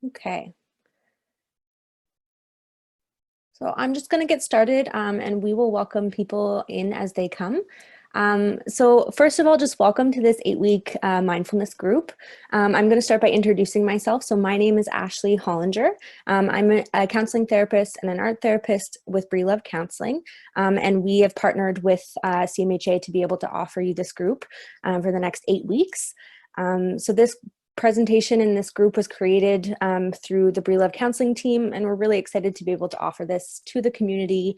Okay. So I'm just going to get started and we will welcome people in as they come. So first of all, just welcome to this 8-week mindfulness group. I'm going to start by introducing myself. So my name is Ashlee Hollinger. I'm a counseling therapist and an art therapist with Breelove Counselling. And we have partnered with CMHA to be able to offer you this group for the next 8 weeks. So this presentation in this group was created through the Breelove Counselling team, and we're really excited to be able to offer this to the community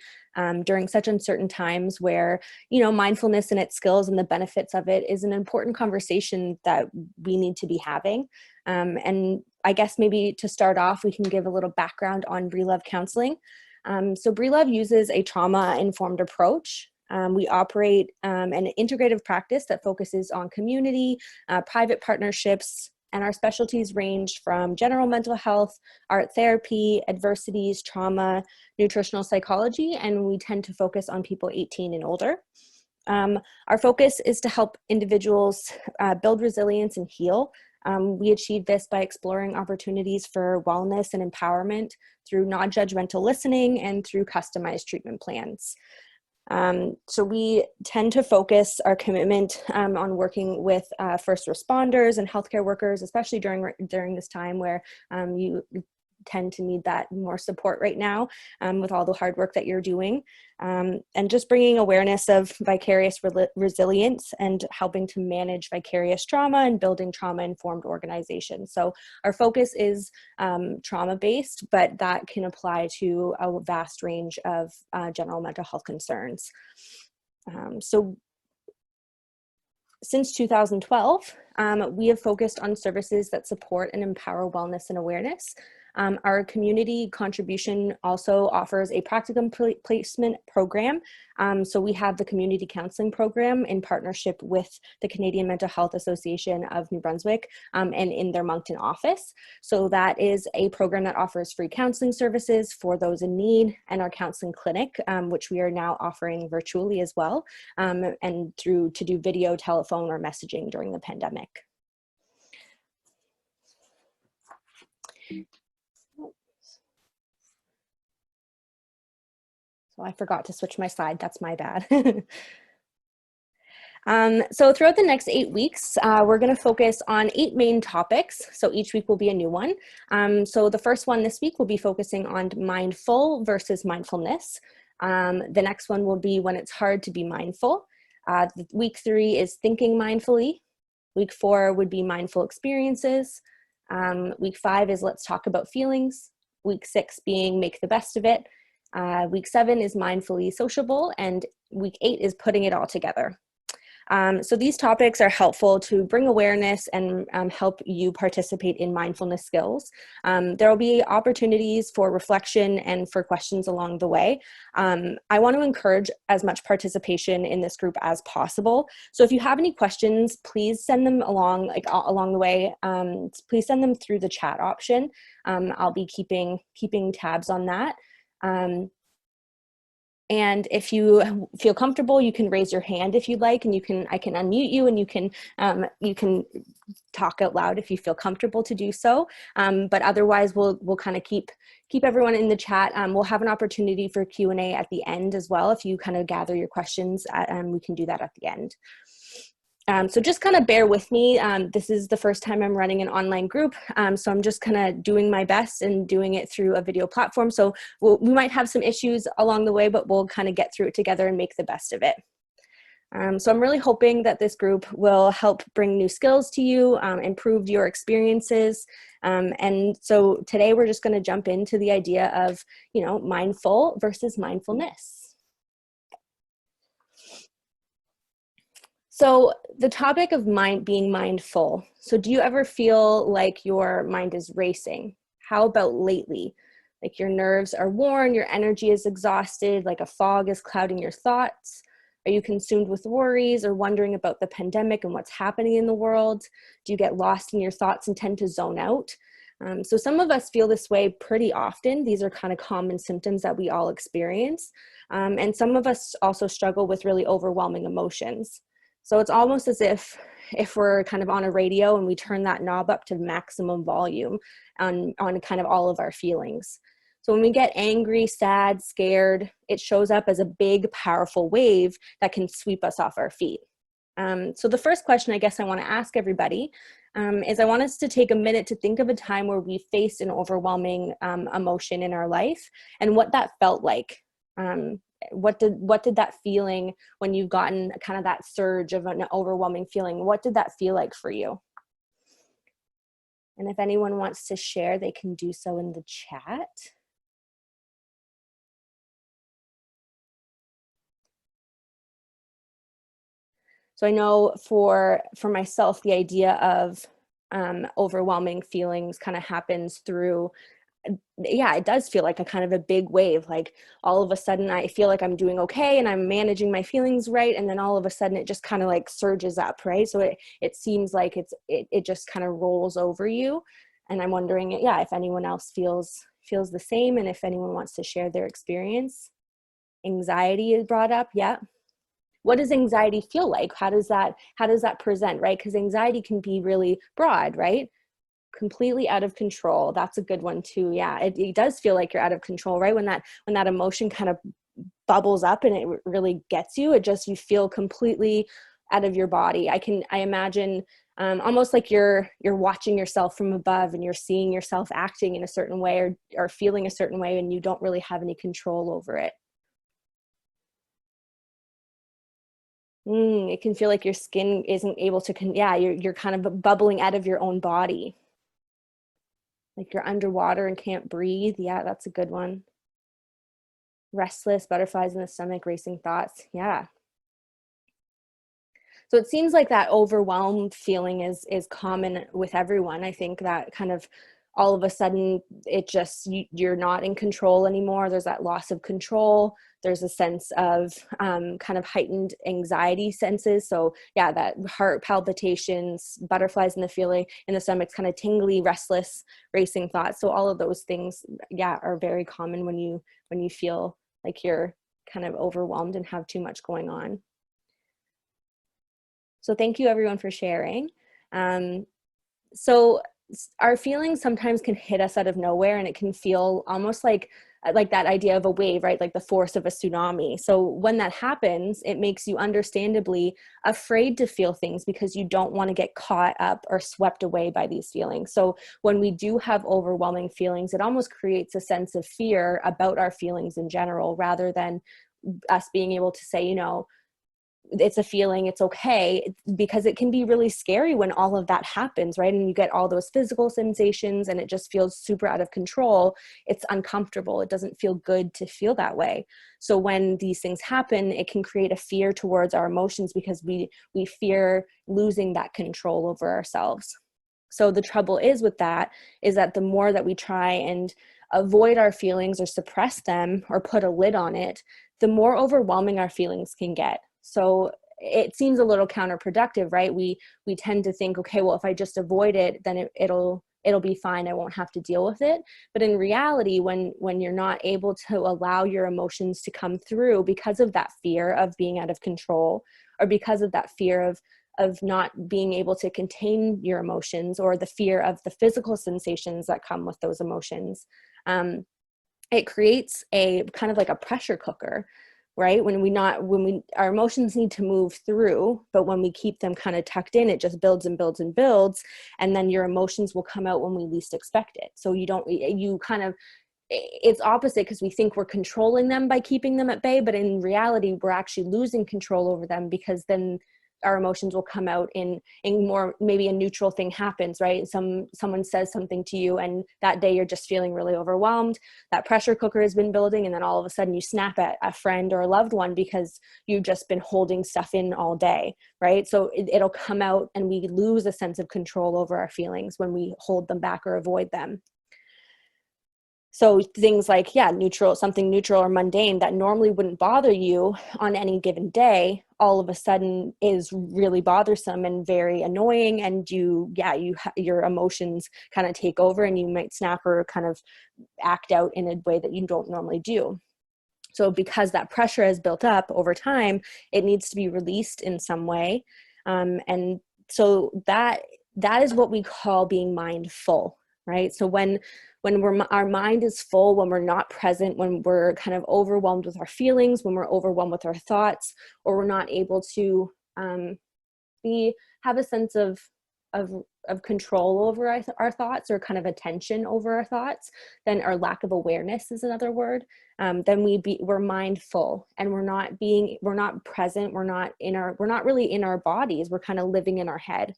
during such uncertain times where, mindfulness and its skills and the benefits of it is an important conversation that we need to be having. And I guess maybe to start off, we can give a little background on Breelove Counselling. So Breelove uses a trauma-informed approach. We operate an integrative practice that focuses on community, private partnerships, and our specialties range from general mental health, art therapy, adversities, trauma, nutritional psychology, and we tend to focus on people 18 and older. Our focus is to help individuals build resilience and heal. We achieve this by exploring opportunities for wellness and empowerment through non-judgmental listening and through customized treatment plans. So we tend to focus our commitment on working with first responders and healthcare workers, especially during this time where you tend to need that more support right now with all the hard work that you're doing, and just bringing awareness of vicarious resilience and helping to manage vicarious trauma and building trauma-informed organizations. So our focus is trauma-based, but that can apply to a vast range of general mental health concerns. So since 2012, we have focused on services that support and empower wellness and awareness. Our community contribution also offers a practicum placement program. So we have the community counseling program in partnership with the Canadian Mental Health Association of New Brunswick and in their Moncton office. So that is a program that offers free counseling services for those in need, and our counseling clinic, which we are now offering virtually as well, and to do video, telephone, or messaging during the pandemic. So I forgot to switch my slide. That's my bad. So throughout the next 8 weeks, we're going to focus on 8 main topics. So each week will be a new one. So the first one this week will be focusing on mindful versus mindfulness. The next one will be when it's hard to be mindful. Week 3 is thinking mindfully. Week 4 would be mindful experiences. Week 5 is let's talk about feelings. Week 6 being make the best of it. Week 7 is mindfully sociable, and week 8 is putting it all together. So these topics are helpful to bring awareness and help you participate in mindfulness skills. There will be opportunities for reflection and for questions along the way. I want to encourage as much participation in this group as possible. So if you have any questions, please send them along the way. Please send them through the chat option. I'll be keeping tabs on that. And if you feel comfortable, you can raise your hand if you'd like, and I can unmute you, and you can talk out loud if you feel comfortable to do so. But otherwise, we'll kind of keep everyone in the chat. We'll have an opportunity for Q&A at the end as well. If you kind of gather your questions, we can do that at the end. So just kind of bear with me. This is the first time I'm running an online group, so I'm just kind of doing my best and doing it through a video platform. So we might have some issues along the way, but we'll kind of get through it together and make the best of it. So I'm really hoping that this group will help bring new skills to you, improve your experiences. And so today we're just going to jump into the idea of, mindful versus mindfulness. So the topic of being mindful. So do you ever feel like your mind is racing? How about lately? Like your nerves are worn, your energy is exhausted, like a fog is clouding your thoughts? Are you consumed with worries or wondering about the pandemic and what's happening in the world? Do you get lost in your thoughts and tend to zone out? So some of us feel this way pretty often. These are kind of common symptoms that we all experience. And some of us also struggle with really overwhelming emotions. So it's almost as if we're kind of on a radio and we turn that knob up to maximum volume on kind of all of our feelings. So when we get angry, sad, scared, it shows up as a big, powerful wave that can sweep us off our feet. So the first question I guess I want to ask everybody is I want us to take a minute to think of a time where we faced an overwhelming emotion in our life and what that felt like. What did that feeling, when you've gotten kind of that surge of an overwhelming feeling, what did that feel like for you? And if anyone wants to share, they can do so in the chat. So I know for myself, the idea of overwhelming feelings kind of happens through, yeah, it does feel like a kind of a big wave. Like all of a sudden I feel like I'm doing okay and I'm managing my feelings right. And then all of a sudden it just kind of like surges up, right? So it seems like it just kind of rolls over you. And I'm wondering, yeah, if anyone else feels the same, and if anyone wants to share their experience. Anxiety is brought up. Yeah. What does anxiety feel like? How does that present, right? Because anxiety can be really broad, right? Completely out of control. That's a good one too. Yeah, it does feel like you're out of control, right? When that emotion kind of bubbles up and it really gets you, you feel completely out of your body. I imagine almost like you're watching yourself from above and you're seeing yourself acting in a certain way or feeling a certain way, and you don't really have any control over it. It can feel like your skin isn't able to, you're kind of bubbling out of your own body. Like you're underwater and can't breathe. Yeah, that's a good one. Restless, butterflies in the stomach, racing thoughts. Yeah. So it seems like that overwhelmed feeling is common with everyone. I think that kind of all of a sudden you're not in control anymore. There's that loss of control. There's a sense of kind of heightened anxiety senses. So yeah, that heart palpitations, butterflies in the feeling in the stomach, kind of tingly, restless, racing thoughts. So all of those things, yeah, are very common when you feel like you're kind of overwhelmed and have too much going on. So thank you everyone for sharing. So our feelings sometimes can hit us out of nowhere, and it can feel almost like that idea of a wave, right? Like the force of a tsunami. So when that happens, it makes you understandably afraid to feel things because you don't want to get caught up or swept away by these feelings. So when we do have overwhelming feelings, it almost creates a sense of fear about our feelings in general, rather than us being able to say, it's a feeling, it's okay, because it can be really scary when all of that happens, right? And you get all those physical sensations and it just feels super out of control. It's uncomfortable. It doesn't feel good to feel that way. So when these things happen, it can create a fear towards our emotions because we fear losing that control over ourselves. So the trouble is with that is that the more that we try and avoid our feelings or suppress them or put a lid on it, the more overwhelming our feelings can get. So it seems a little counterproductive, right? We tend to think, okay, well, if I just avoid it, then it'll be fine. I won't have to deal with it. But in reality, when you're not able to allow your emotions to come through because of that fear of being out of control, or because of that fear of not being able to contain your emotions, or the fear of the physical sensations that come with those emotions, it creates a kind of like a pressure cooker, right? Our emotions need to move through, but when we keep them kind of tucked in, it just builds and builds and builds. And then your emotions will come out when we least expect it. So it's opposite, because we think we're controlling them by keeping them at bay, but in reality, we're actually losing control over them, because then our emotions will come out in more, maybe a neutral thing happens, right? Someone says something to you and that day you're just feeling really overwhelmed. That pressure cooker has been building, and then all of a sudden you snap at a friend or a loved one because you've just been holding stuff in all day, right? So it'll come out, and we lose a sense of control over our feelings when we hold them back or avoid them. So things like, something neutral or mundane that normally wouldn't bother you on any given day, all of a sudden is really bothersome and very annoying. And your emotions kind of take over, and you might snap or kind of act out in a way that you don't normally do. So because that pressure has built up over time, it needs to be released in some way. And so that is what we call being mindful, right? So when our mind is full, when we're not present, when we're kind of overwhelmed with our feelings, when we're overwhelmed with our thoughts, or we're not able to have a sense of control over our thoughts, or kind of attention over our thoughts, then our lack of awareness is another word. Then we're mindful, and we're not present. We're not really in our bodies. We're kind of living in our head.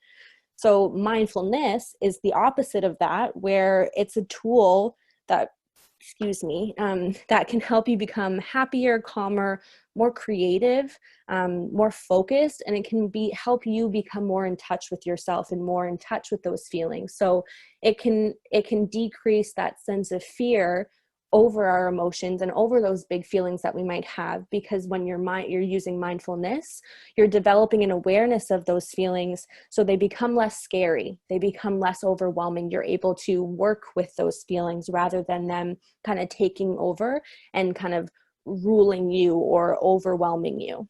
So mindfulness is the opposite of that, where it's a tool that, that can help you become happier, calmer, more creative, more focused, and it can help you become more in touch with yourself and more in touch with those feelings. So it can decrease that sense of fear over our emotions and over those big feelings that we might have, because when you're using mindfulness, you're developing an awareness of those feelings, so they become less scary, they become less overwhelming. You're able to work with those feelings rather than them kind of taking over and kind of ruling you or overwhelming you.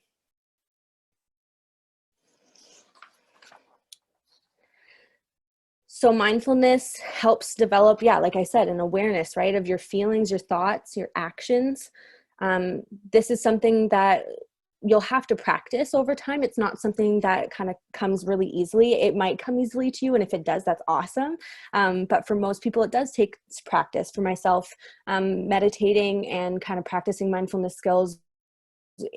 So mindfulness helps develop, like I said, an awareness, right, of your feelings, your thoughts, your actions. This is something that you'll have to practice over time. It's not something that kind of comes really easily. It might come easily to you, and if it does, that's awesome. But for most people, it does take practice. For myself, meditating and kind of practicing mindfulness skills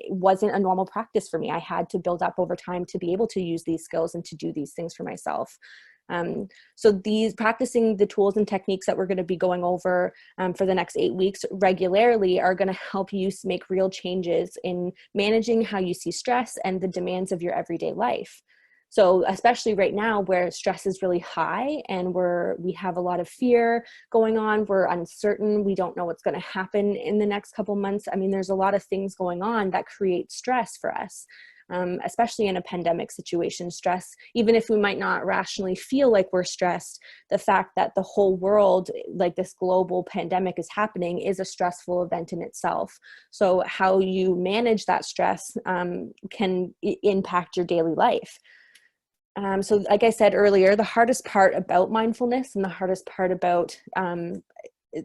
wasn't a normal practice for me. I had to build up over time to be able to use these skills and to do these things for myself. So practicing the tools and techniques that we're going to be going over for the next 8 weeks regularly are going to help you make real changes in managing how you see stress and the demands of your everyday life. So especially right now, where stress is really high and we have a lot of fear going on, we're uncertain, we don't know what's going to happen in the next couple months. I mean, there's a lot of things going on that create stress for us. Especially in a pandemic situation, stress, even if we might not rationally feel like we're stressed, the fact that the whole world, like this global pandemic is happening, is a stressful event in itself. So how you manage that stress can impact your daily life. So like I said earlier, the hardest part about mindfulness and the hardest part about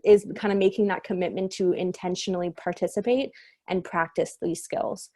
is kind of making that commitment to intentionally participate and practice these skills.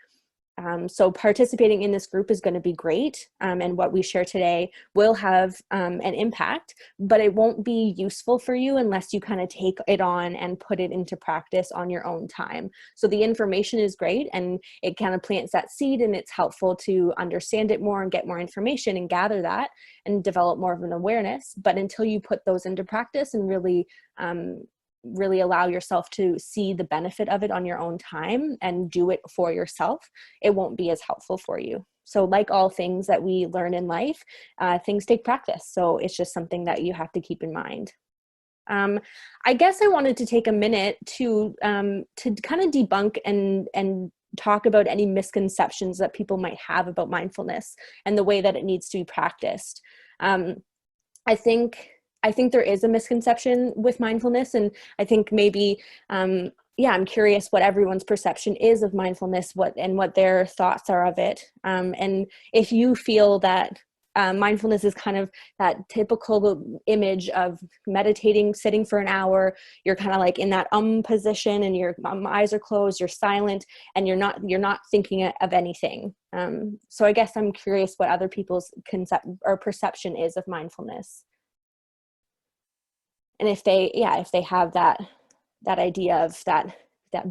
So participating in this group is going to be great, and what we share today will have an impact, but it won't be useful for you unless you kind of take it on and put it into practice on your own time. So the information is great, and it kind of plants that seed, and it's helpful to understand it more and get more information and gather that and develop more of an awareness. But until you put those into practice and really allow yourself to see the benefit of it on your own time and do it for yourself, it won't be as helpful for you. So like all things that we learn in life, things take practice. So it's just something that you have to keep in mind. I guess I wanted to take a minute to kind of debunk and talk about any misconceptions that people might have about mindfulness and the way that it needs to be practiced. I think there is a misconception with mindfulness, and I think maybe, I'm curious what everyone's perception is of mindfulness, what their thoughts are of it. And if you feel that mindfulness is kind of that typical image of meditating, sitting for an hour, you're kind of like in that position, and your eyes are closed, you're silent, and you're not thinking of anything. So I guess I'm curious what other people's concept or perception is of mindfulness. And if they have that idea of that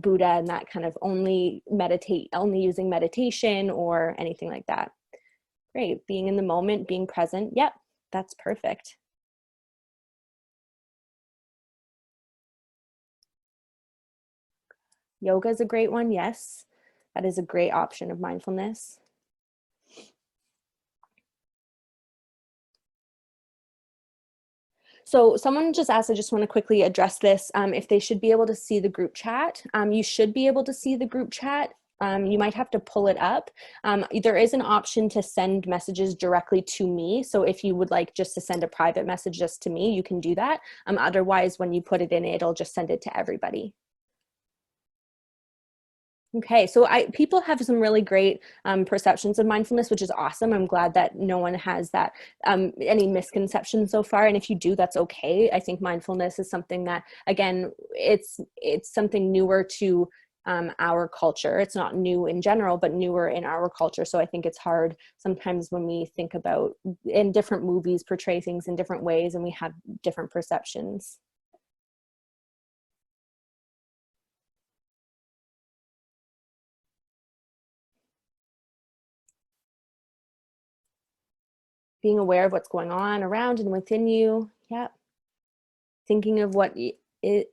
Buddha and that kind of only using meditation or anything like that. Great. Being in the moment, being present. Yep, that's perfect. Yoga is a great one. Yes, that is a great option of mindfulness. So someone just asked, I just want to quickly address this, if they should be able to see the group chat. You should be able to see the group chat. You might have to pull it up. There is an option to send messages directly to me. So if you would like just to send a private message just to me, you can do that. Otherwise, when you put it in, it'll just send it to everybody. Okay, so people have some really great perceptions of mindfulness, which is awesome. I'm glad that no one has that any misconceptions so far, and if you do, that's okay. I think mindfulness is something that, again, it's something newer to our culture. It's not new in general, but newer in our culture. So I think it's hard sometimes when we think about, in different movies portray things in different ways, and we have different perceptions. Being aware of what's going on around and within you. Yeah. Thinking of what it,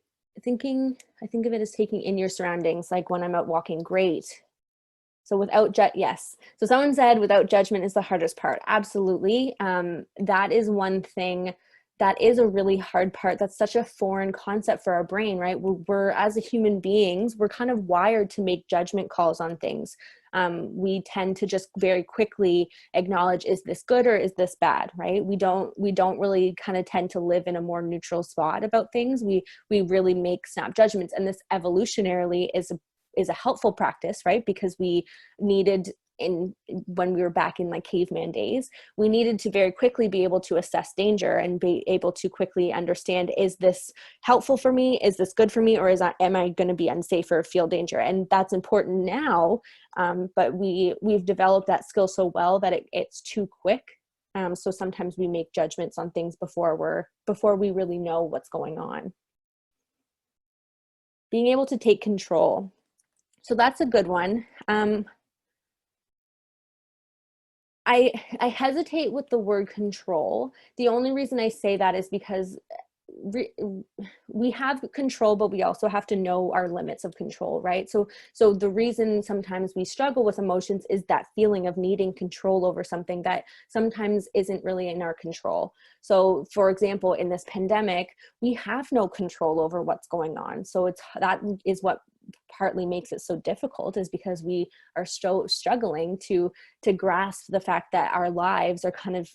thinking, I think of it as taking in your surroundings, like when I'm out walking, great. So yes. So someone said without judgment is the hardest part. Absolutely. That is one thing that is a really hard part. That's such a foreign concept for our brain, right? We're as a human beings, we're kind of wired to make judgment calls on things. We tend to just very quickly acknowledge, is this good or is this bad, right? We don't really kind of tend to live in a more neutral spot about things. We really make snap judgments, and this evolutionarily is a helpful practice, right? Because we needed, when we were back in like caveman days, we needed to very quickly be able to assess danger and be able to quickly understand, is this helpful for me? Is this good for me? Or am I going to be unsafe or feel danger? And that's important now. But we've developed that skill so well that it's too quick. So sometimes we make judgments on things before we really know what's going on. Being able to take control. So that's a good one. I hesitate with the word control. The only reason I say that is because we have control, but we also have to know our limits of control, right? So the reason sometimes we struggle with emotions is that feeling of needing control over something that sometimes isn't really in our control. So for example, in this pandemic, we have no control over what's going on. So that is what partly makes it so difficult, is because we are so struggling to grasp the fact that our lives are kind of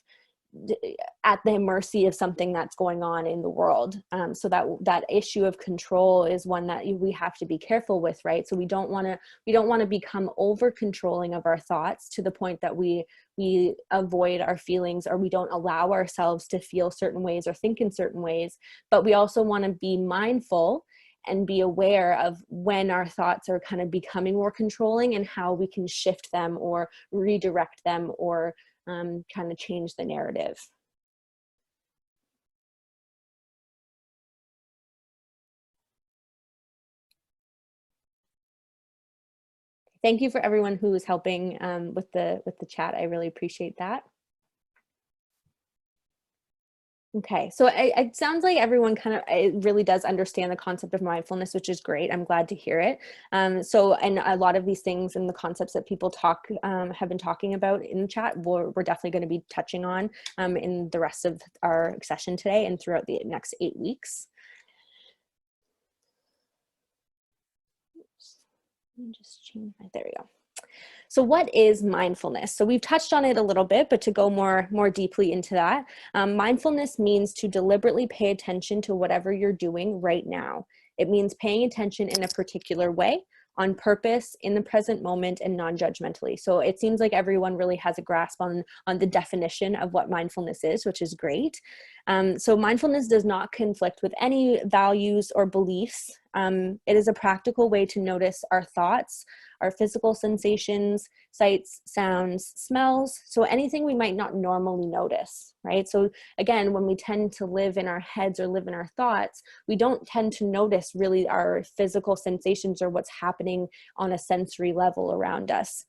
at the mercy of something that's going on in the world. So that issue of control is one that we have to be careful with, right? So we don't want to become over controlling of our thoughts to the point that we avoid our feelings, or we don't allow ourselves to feel certain ways or think in certain ways. But we also want to be mindful and be aware of when our thoughts are kind of becoming more controlling, and how we can shift them or redirect them, or kind of change the narrative. Thank you for everyone who is helping with the chat. I really appreciate that. Okay, so it sounds like everyone it really does understand the concept of mindfulness, which is great. I'm glad to hear it. And a lot of these things and the concepts that people have been talking about in the chat, we're definitely going to be touching on in the rest of our session today and throughout the next 8 weeks. Let me just change there we go. So what is mindfulness? So we've touched on it a little bit, but to go more deeply into that, mindfulness means to deliberately pay attention to whatever you're doing right now. It means paying attention in a particular way, on purpose, in the present moment, and non-judgmentally. So it seems like everyone really has a grasp on the definition of what mindfulness is, which is great. So mindfulness does not conflict with any values or beliefs. It is a practical way to notice our thoughts, our physical sensations, sights, sounds, smells, so anything we might not normally notice, right? So again, when we tend to live in our heads or live in our thoughts, we don't tend to notice really our physical sensations or what's happening on a sensory level around us.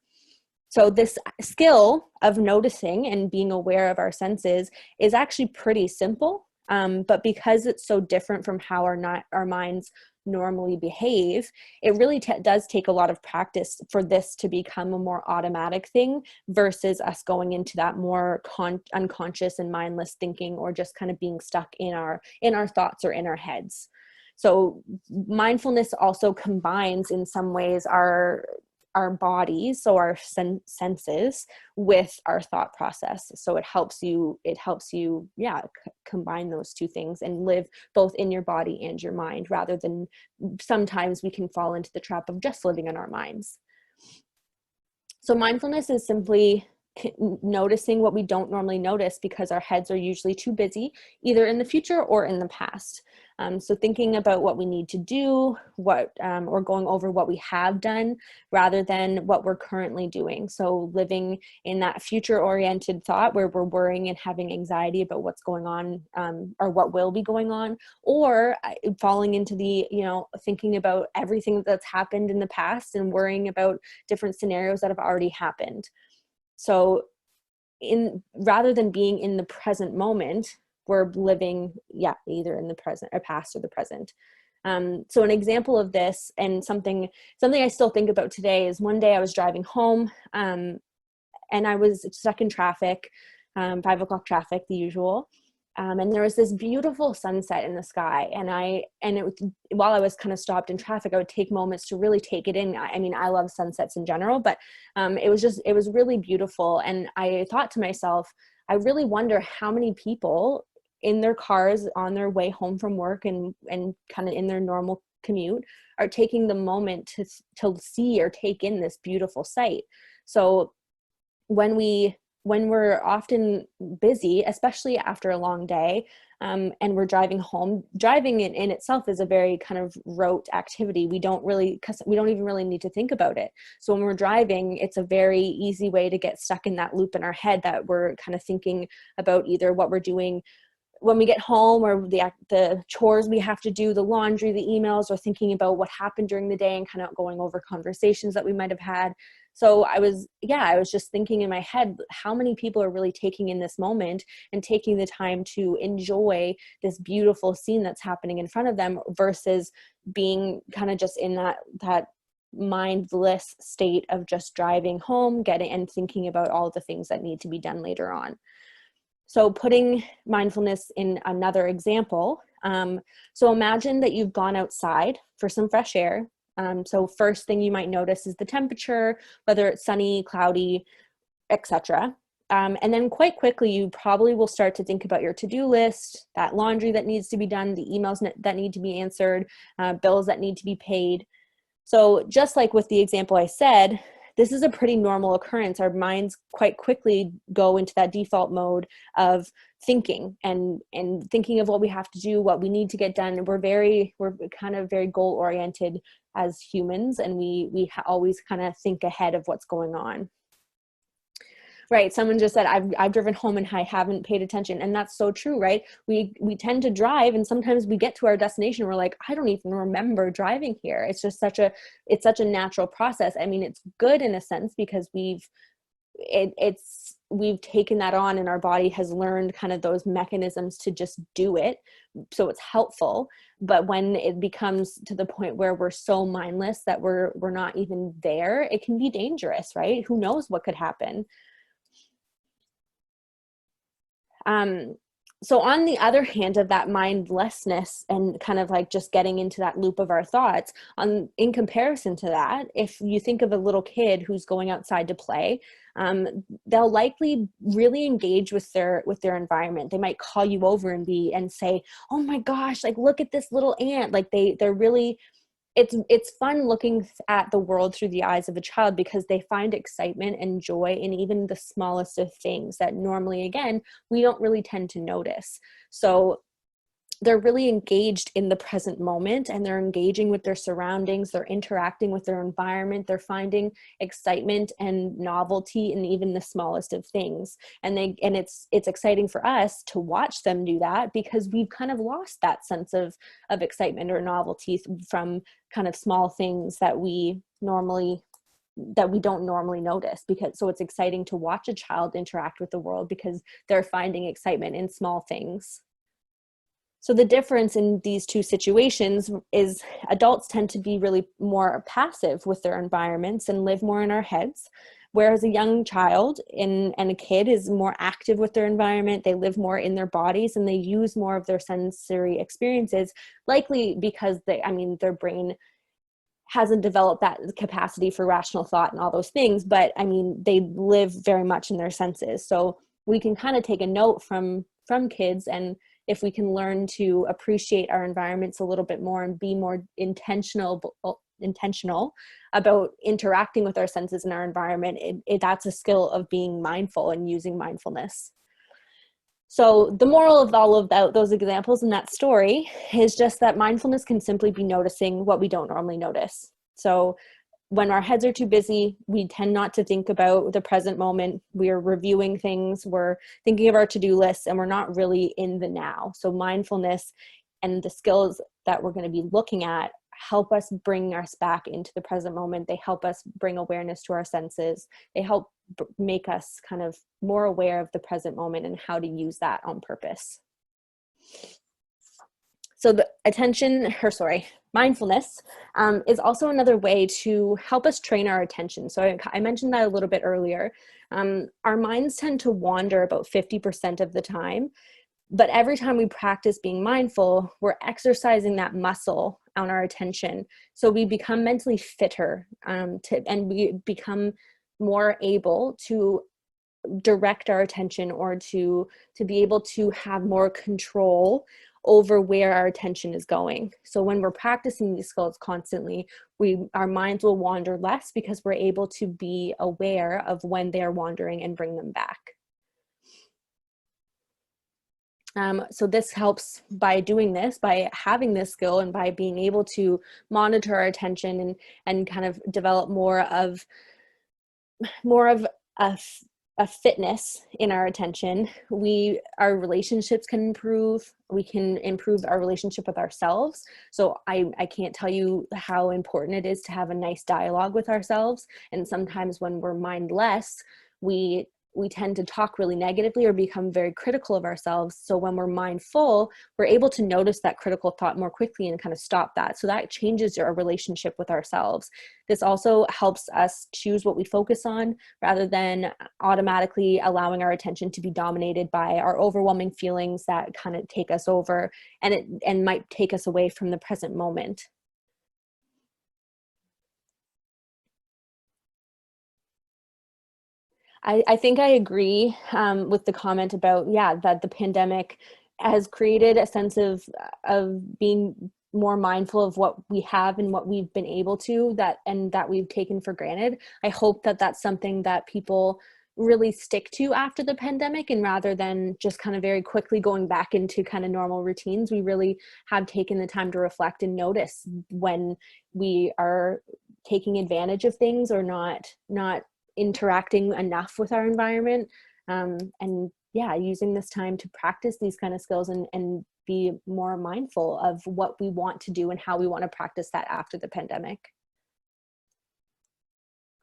So this skill of noticing and being aware of our senses is actually pretty simple, but because it's so different from how our minds normally behave, it really does take a lot of practice for this to become a more automatic thing versus us going into that more unconscious and mindless thinking, or just kind of being stuck in our thoughts or in our heads. So mindfulness also combines in some ways our our bodies, so our senses, with our thought process. So it helps you, combine those two things and live both in your body and your mind, rather than sometimes we can fall into the trap of just living in our minds. So mindfulness is simply noticing what we don't normally notice because our heads are usually too busy, either in the future or in the past. So thinking about what we need to do, or going over what we have done rather than what we're currently doing. So living in that future-oriented thought where we're worrying and having anxiety about what's going on, or what will be going on, or falling into the, thinking about everything that's happened in the past and worrying about different scenarios that have already happened. So rather than being in the present moment, we're living, either in the present or past or the present. So an example of this, and something I still think about today, is one day I was driving home, and I was stuck in traffic, 5 o'clock traffic, the usual. And there was this beautiful sunset in the sky. While I was kind of stopped in traffic, I would take moments to really take it in. I mean, I love sunsets in general, but it was really beautiful. And I thought to myself, I really wonder how many people in their cars on their way home from work and kind of in their normal commute are taking the moment to see or take in this beautiful sight. So when we're often busy, especially after a long day, and we're driving home, driving in itself is a very kind of rote activity. We don't even really need to think about it. So when we're driving, it's a very easy way to get stuck in that loop in our head that we're kind of thinking about either what we're doing when we get home, or the chores we have to do, the laundry, the emails, or thinking about what happened during the day and kind of going over conversations that we might have had. So I was just thinking in my head, how many people are really taking in this moment and taking the time to enjoy this beautiful scene that's happening in front of them, versus being kind of just in that mindless state of just driving home, and thinking about all the things that need to be done later on. So putting mindfulness in another example, so imagine that you've gone outside for some fresh air. So first thing you might notice is the temperature, whether it's sunny, cloudy, etc. And then quite quickly, you probably will start to think about your to-do list, that laundry that needs to be done, the emails that need to be answered, bills that need to be paid. So just like with the example I said, this is a pretty normal occurrence. Our minds quite quickly go into that default mode of thinking and thinking of what we have to do, what we need to get done. We're kind of very goal oriented as humans, and we always kind of think ahead of what's going on. Right. Someone just said, I've driven home and I haven't paid attention. And that's so true, right? We tend to drive, and sometimes we get to our destination. We're like, I don't even remember driving here. It's just such a natural process. I mean, it's good in a sense because we've taken that on, and our body has learned kind of those mechanisms to just do it. So it's helpful. But when it becomes to the point where we're so mindless that we're not even there, it can be dangerous, right? Who knows what could happen? So on the other hand of that mindlessness and kind of like just getting into that loop of our thoughts, in comparison to that, if you think of a little kid who's going outside to play, they'll likely really engage with their environment. They might call you over and say, oh my gosh, like, look at this little ant. Like they're really, it's fun looking at the world through the eyes of a child, because they find excitement and joy in even the smallest of things that normally, again, we don't really tend to notice. So they're really engaged in the present moment, and they're engaging with their surroundings. They're interacting with their environment. They're finding excitement and novelty in even the smallest of things. And it's exciting for us to watch them do that, because we've kind of lost that sense of excitement or novelty from kind of small things that we don't normally notice. So it's exciting to watch a child interact with the world because they're finding excitement in small things. So the difference in these two situations is adults tend to be really more passive with their environments and live more in our heads, whereas a young child and a kid is more active with their environment. They live more in their bodies, and they use more of their sensory experiences, likely because their brain hasn't developed that capacity for rational thought and all those things, but I mean, they live very much in their senses. So we can kind of take a note from kids, and if we can learn to appreciate our environments a little bit more and be more intentional about interacting with our senses in our environment, that's a skill of being mindful and using mindfulness. So the moral of all of those examples in that story is just that mindfulness can simply be noticing what we don't normally notice. So when our heads are too busy, we tend not to think about the present moment. We're reviewing things, we're thinking of our to-do lists, and we're not really in the now. So mindfulness and the skills that we're going to be looking at help us bring us back into the present moment. They help us bring awareness to our senses. They help make us kind of more aware of the present moment and how to use that on purpose. So mindfulness is also another way to help us train our attention. So I mentioned that a little bit earlier. Our minds tend to wander about 50% of the time, but every time we practice being mindful, we're exercising that muscle on our attention. So we become mentally fitter, and we become more able to direct our attention, or to be able to have more control over where our attention is going. So when we're practicing these skills constantly, our minds will wander less because we're able to be aware of when they're wandering and bring them back. So this helps by doing this, by having this skill, and by being able to monitor our attention and kind of develop more of a fitness in our attention. Our relationships can improve. We can improve our relationship with ourselves. So I can't tell you how important it is to have a nice dialogue with ourselves. And sometimes when we're mindless, we tend to talk really negatively or become very critical of ourselves. So when we're mindful, we're able to notice that critical thought more quickly and kind of stop that. So that changes our relationship with ourselves. This also helps us choose what we focus on rather than automatically allowing our attention to be dominated by our overwhelming feelings that kind of take us over and might take us away from the present moment. I think I agree with the comment about, that the pandemic has created a sense of being more mindful of what we have and what we've been able to, that we've taken for granted. I hope that that's something that people really stick to after the pandemic, and rather than just kind of very quickly going back into kind of normal routines, we really have taken the time to reflect and notice when we are taking advantage of things or not interacting enough with our environment, and using this time to practice these kind of skills and be more mindful of what we want to do and how we want to practice that after the pandemic.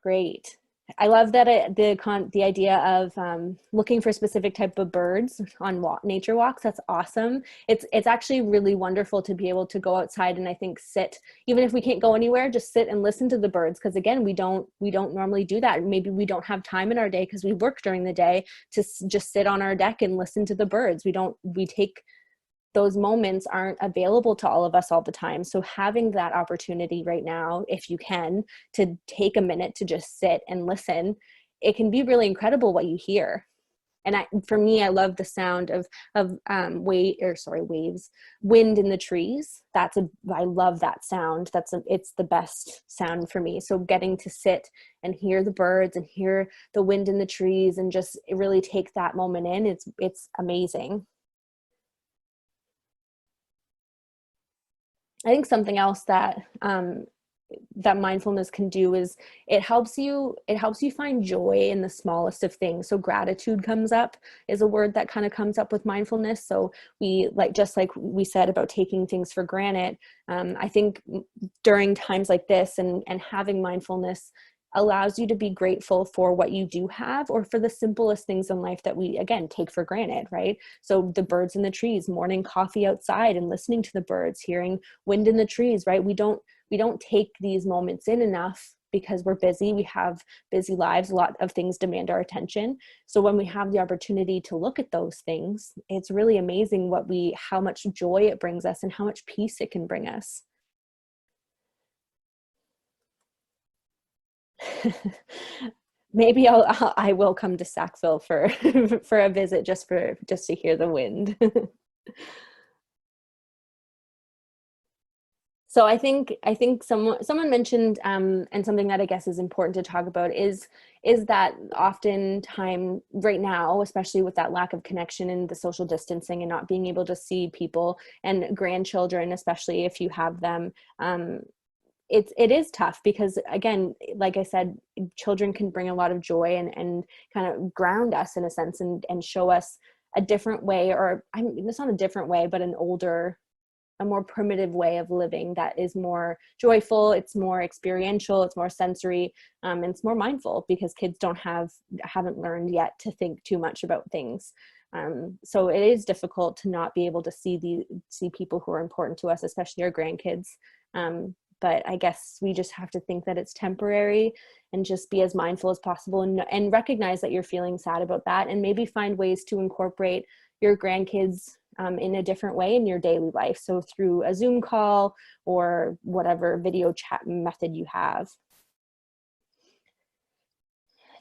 Great. I love that the idea of looking for specific type of birds on nature walks. That's awesome. It's actually really wonderful to be able to go outside and I think sit, even if we can't go anywhere, just sit and listen to the birds. Because again, we don't normally do that. Maybe we don't have time in our day because we work during the day to just sit on our deck and listen to the birds. Those moments aren't available to all of us all the time. So having that opportunity right now, if you can, to take a minute to just sit and listen, it can be really incredible what you hear. And for me, I love the sound of waves, wind in the trees. I love that sound. It's the best sound for me. So getting to sit and hear the birds and hear the wind in the trees and just really take that moment in, it's amazing. I think something else that mindfulness can do is it helps you find joy in the smallest of things. So gratitude is a word that kind of comes up with mindfulness. So just like we said about taking things for granted, I think during times like this and having mindfulness allows you to be grateful for what you do have, or for the simplest things in life that we, again, take for granted, right? So the birds in the trees, morning coffee outside and listening to the birds, hearing wind in the trees, right? We don't take these moments in enough because we're busy. We have busy lives. A lot of things demand our attention. So when we have the opportunity to look at those things, it's really amazing how much joy it brings us and how much peace it can bring us. Maybe I will come to Sackville for for a visit just to hear the wind. So I think someone mentioned and something that I guess is important to talk about is that oftentimes right now, especially with that lack of connection and the social distancing and not being able to see people and grandchildren, especially if you have them, it is tough because, again, like I said, children can bring a lot of joy and kind of ground us in a sense and show us a different way, or I mean, it's not a different way, but a more primitive way of living that is more joyful, it's more experiential, it's more sensory, and it's more mindful because kids haven't learned yet to think too much about things. So it is difficult to not be able to see people who are important to us, especially our grandkids. But I guess we just have to think that it's temporary and just be as mindful as possible and recognize that you're feeling sad about that, and maybe find ways to incorporate your grandkids in a different way in your daily life. So through a Zoom call or whatever video chat method you have.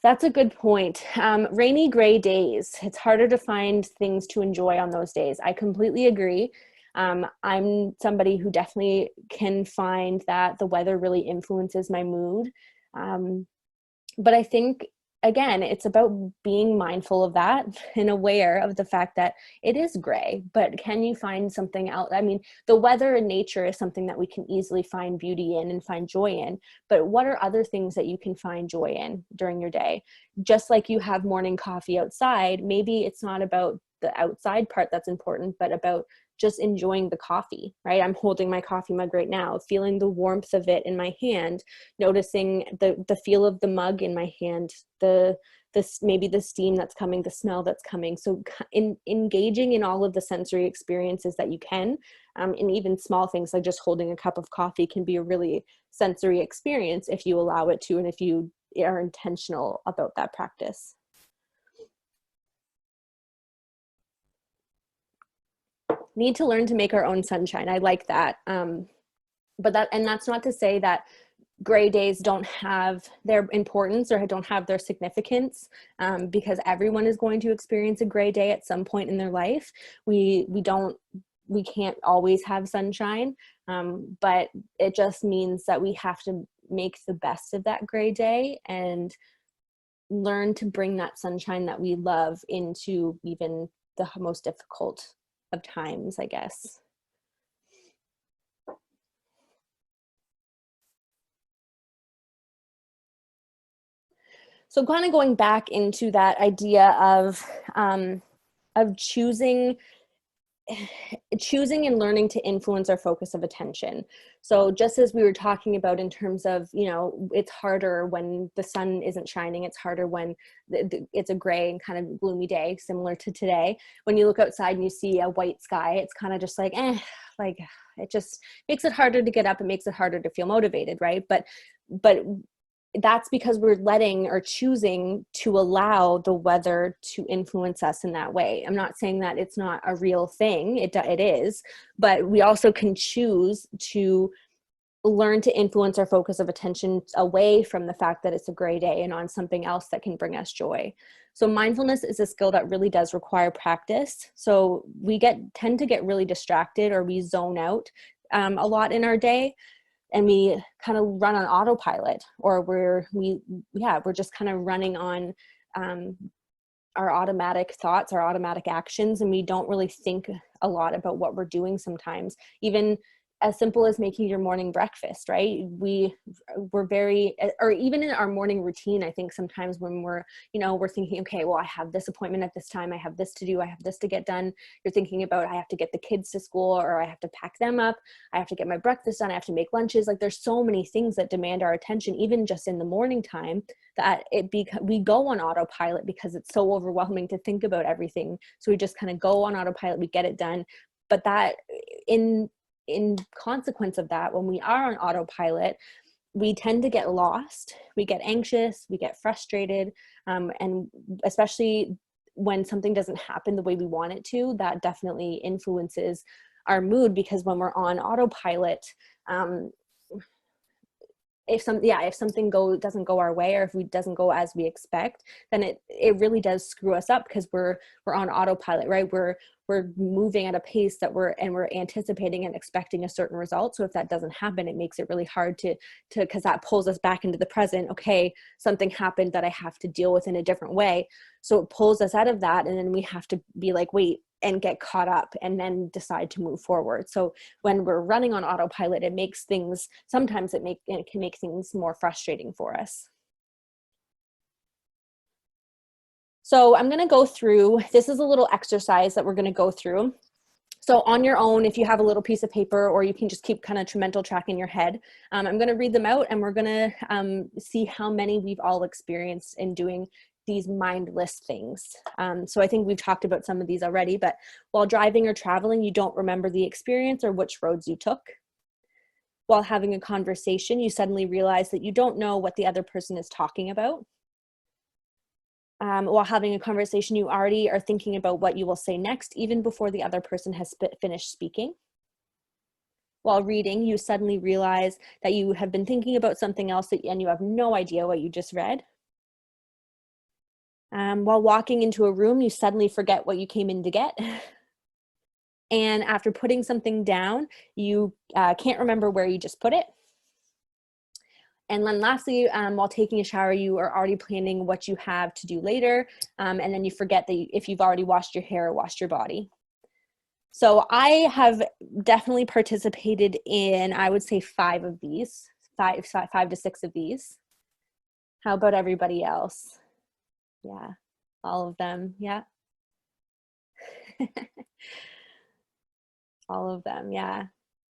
That's a good point. Rainy, gray days. It's harder to find things to enjoy on those days. I completely agree. I'm somebody who definitely can find that the weather really influences my mood. But I think, again, it's about being mindful of that and aware of the fact that it is gray, but can you find something else? I mean, the weather and nature is something that we can easily find beauty in and find joy in, but what are other things that you can find joy in during your day? Just like you have morning coffee outside, maybe it's not about the outside part that's important, but about just enjoying the coffee, right? I'm holding my coffee mug right now, feeling the warmth of it in my hand, noticing the feel of the mug in my hand, maybe the steam that's coming, the smell that's coming. So engaging in all of the sensory experiences that you can, and even small things like just holding a cup of coffee can be a really sensory experience if you allow it to, and if you are intentional about that practice. Need to learn to make our own sunshine. I like that. But that's not to say that gray days don't have their importance or don't have their significance, because everyone is going to experience a gray day at some point in their life. We can't always have sunshine, but it just means that we have to make the best of that gray day and learn to bring that sunshine that we love into even the most difficult of times, I guess. So kind of going back into that idea of choosing and learning to influence our focus of attention. So just as we were talking about in terms of, it's harder when the sun isn't shining, it's harder when it's a gray and kind of gloomy day, similar to today. When you look outside and you see a white sky, it's kind of just like, like it just makes it harder to get up. It makes it harder to feel motivated, right? But that's because we're letting or choosing to allow the weather to influence us in that way. I'm not saying that it's not a real thing. It is, but we also can choose to learn to influence our focus of attention away from the fact that it's a gray day and on something else that can bring us joy. So mindfulness is a skill that really does require practice. So we tend to get really distracted, or we zone out a lot in our day. And we kind of run on autopilot, or we're just kind of running on our automatic thoughts, our automatic actions, and we don't really think a lot about what we're doing sometimes. Even as simple as making your morning breakfast, right? We're very, or even in our morning routine, I think sometimes when we're thinking, okay, well, I have this appointment at this time, I have this to do, I have this to get done. You're thinking about, I have to get the kids to school, or I have to pack them up, I have to get my breakfast done, I have to make lunches. Like, there's so many things that demand our attention, even just in the morning time, that we go on autopilot because it's so overwhelming to think about everything. So we just kind of go on autopilot, we get it done. But that in consequence of that, when we are on autopilot, we tend to get lost, we get anxious, we get frustrated, and especially when something doesn't happen the way we want it to, that definitely influences our mood, because when we're on autopilot, if something doesn't go our way, or if it doesn't go as we expect, then it really does screw us up, because we're on autopilot, right? We're moving at a pace that we're anticipating and expecting a certain result. So if that doesn't happen, it makes it really hard to because that pulls us back into the present. Okay, something happened that I have to deal with in a different way. So it pulls us out of that, and then we have to be like, wait, and get caught up, and then decide to move forward. So when we're running on autopilot, it makes things, sometimes it can make things more frustrating for us. So I'm going to go through, this is a little exercise that we're going to go through. So on your own, if you have a little piece of paper, or you can just keep kind of mental track in your head, I'm going to read them out, and we're going to see how many we've all experienced in doing these mindless things. So I think we've talked about some of these already, but while driving or traveling, you don't remember the experience or which roads you took. While having a conversation, you suddenly realize that you don't know what the other person is talking about. While having a conversation, you already are thinking about what you will say next, even before the other person has finished speaking. While reading, you suddenly realize that you have been thinking about something else, and you have no idea what you just read. While walking into a room, you suddenly forget what you came in to get. And after putting something down, you can't remember where you just put it. And then lastly, while taking a shower, you are already planning what you have to do later. And then you forget that if you've already washed your hair or washed your body. So I have definitely participated in, I would say, 5 of these, 5 to 6 of these. How about everybody else? Yeah, all of them. Yeah. All of them. Yeah.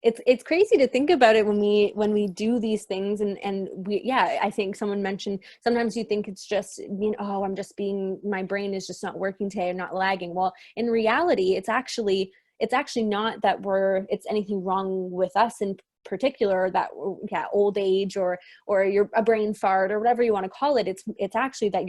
It's crazy to think about it when we do these things, and I think someone mentioned sometimes you think it's just, oh, my brain is just not working today, I'm not lagging. Well, in reality, it's actually not that it's anything wrong with us in particular, that old age or you're a brain fart or whatever you want to call it. It's actually that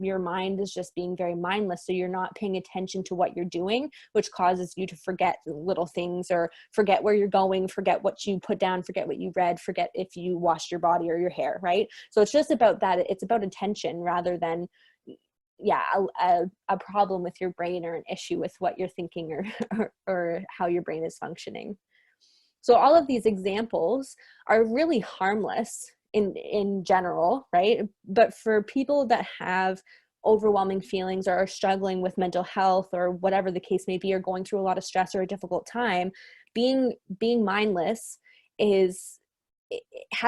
your mind is just being very mindless, so you're not paying attention to what you're doing, which causes you to forget little things, or forget where you're going, forget what you put down, forget what you read, forget if you washed your body or your hair, right? So it's just about that. It's about attention rather than a problem with your brain, or an issue with what you're thinking, or how your brain is functioning. So all of these examples are really harmless in general, right? But for people that have overwhelming feelings, or are struggling with mental health, or whatever the case may be, or going through a lot of stress or a difficult time, being mindless has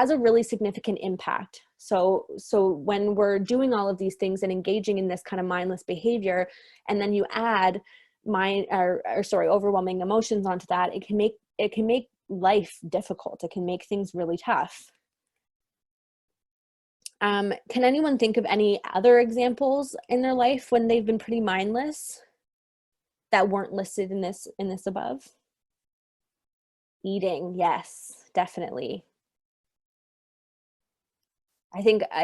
a really significant impact. So when we're doing all of these things and engaging in this kind of mindless behavior, and then you add overwhelming emotions onto that, it can make life difficult. It can make things really tough. Can anyone think of any other examples in their life when they've been pretty mindless that weren't listed in this above? Eating, yes, definitely. I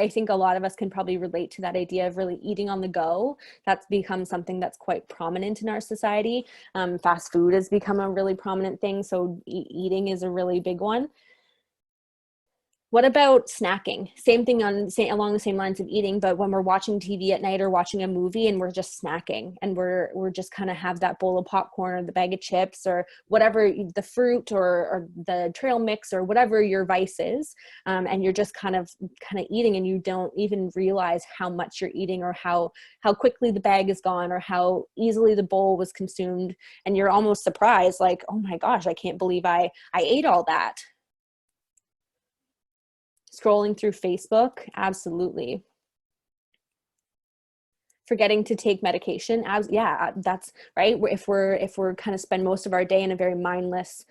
think a lot of us can probably relate to that idea of really eating on the go. That's become something that's quite prominent in our society. Fast food has become a really prominent thing, so eating is a really big one. What about snacking? Same thing along the same lines of eating, but when we're watching TV at night or watching a movie and we're just snacking, and we're just kind of have that bowl of popcorn or the bag of chips or whatever, the fruit or the trail mix or whatever your vice is, and you're just kind of eating, and you don't even realize how much you're eating, or how quickly the bag is gone, or how easily the bowl was consumed, and you're almost surprised, like, oh my gosh, I can't believe I ate all that. Scrolling through Facebook, absolutely. Forgetting to take medication, that's right. If we're kind of spend most of our day in a very mindless